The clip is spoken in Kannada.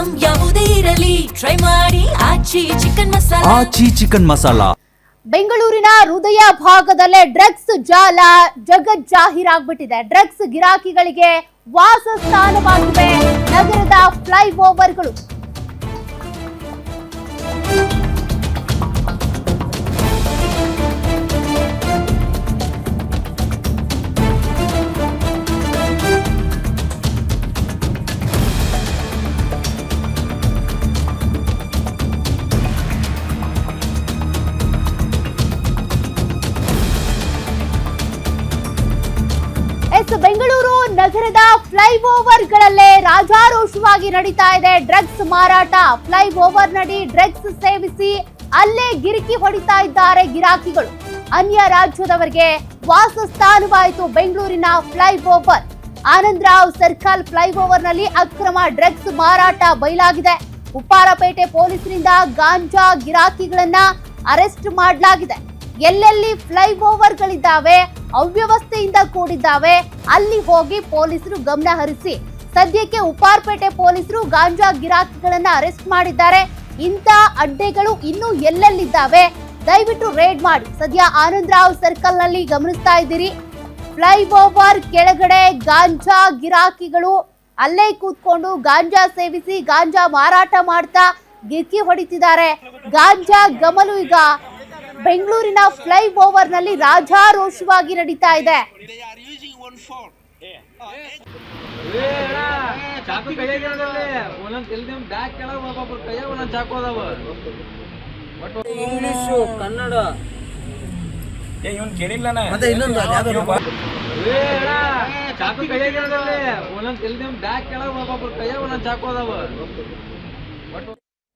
ಐಟಂ ಯಾವುದೇ ಇರಲಿ ಟ್ರೈ ಮಾಡಿ ಆಚಿ ಚಿಕನ್ ಮಸಾಲಾ. ಬೆಂಗಳೂರಿನ ಹೃದಯ ಭಾಗದಲ್ಲೇ ಡ್ರಗ್ಸ್ ಜಾಲ ಜಗಜ್ಜಾಹೀರಾಗ್ಬಿಟ್ಟಿದೆ. ಡ್ರಗ್ಸ್ ಗಿರಾಕಿಗಳಿಗೆ ವಾಸಸ್ಥಾನವಾಗಿವೆ ನಗರದ ಫ್ಲೈಓವರ್ಗಳು. ಬೆಂಗಳೂರು ನಗರದ ಫ್ಲೈಓವರ್ಗಳಲ್ಲೇ ರಾಜಾರೋಷವಾಗಿ ನಡೀತಾ ಇದೆ ಡ್ರಗ್ಸ್ ಮಾರಾಟ. ಫ್ಲೈಓವರ್ ನಡಿ ಡ್ರಗ್ಸ್ ಸೇವಿಸಿ ಅಲ್ಲೇ ಗಿರಿಕಿ ಹೊಡಿತಾ ಇದ್ದಾರೆ ಗಿರಾಕಿಗಳು. ಅನ್ಯ ರಾಜ್ಯದವರಿಗೆ ವಾಸಸ್ಥಾನವಾಯಿತು ಬೆಂಗಳೂರಿನ ಫ್ಲೈಓವರ್. ಆನಂದರಾವ್ ಸರ್ಕಲ್ ಫ್ಲೈಓವರ್ ನಲ್ಲಿ ಅಕ್ರಮ ಡ್ರಗ್ಸ್ ಮಾರಾಟ ಬಯಲಾಗಿದೆ. ಉಪ್ಪಾರಪೇಟೆ ಪೊಲೀಸರಿಂದ ಗಾಂಜಾ ಗಿರಾಕಿಗಳನ್ನ ಅರೆಸ್ಟ್ ಮಾಡಲಾಗಿದೆ. ಎಲ್ಲೆಲ್ಲಿ ಫ್ಲೈಓವರ್ಗಳಿದ್ದಾವೆ, ಅವ್ಯವಸ್ಥೆಯಿಂದ ಕೂಡಿದ್ದಾವೆ, ಅಲ್ಲಿ ಹೋಗಿ ಪೊಲೀಸರು ಗಮನ ಹರಿಸಿ ಸದ್ಯಕ್ಕೆ ಉಪ್ಪಾರಪೇಟೆ ಪೊಲೀಸರು ಗಾಂಜಾ ಗಿರಾಕಿಗಳನ್ನ ಅರೆಸ್ಟ್ ಮಾಡಿದ್ದಾರೆ. ಇಂಥ ಅಡ್ಡೆಗಳು ಇನ್ನೂ ಎಲ್ಲೆಲ್ಲಿದ್ದಾವೆ ದಯವಿಟ್ಟು ರೇಡ್ ಮಾಡಿ. ಸದ್ಯ ಆನಂದರಾವ್ ಸರ್ಕಲ್ ನಲ್ಲಿ ಗಮನಿಸ್ತಾ ಇದ್ದೀರಿ, ಫ್ಲೈಓವರ್ ಕೆಳಗಡೆ ಗಾಂಜಾ ಗಿರಾಕಿಗಳು ಅಲ್ಲೇ ಕೂತ್ಕೊಂಡು ಗಾಂಜಾ ಸೇವಿಸಿ ಗಾಂಜಾ ಮಾರಾಟ ಮಾಡ್ತಾ ಗಿರ್ಕಿ ಹೊಡಿತಿದ್ದಾರೆ. ಗಾಂಜಾ ಗಮಲು ಈಗ ಬೆಂಗಳೂರಿನ ಫ್ಲೈಓವರ್ ನಲ್ಲಿ ರಾಜಾರೋಷವಾಗಿ ನಡೀತಾ ಇದೆ. ಇಂಗ್ಲಿಷು ಕನ್ನಡ ಚಾಕು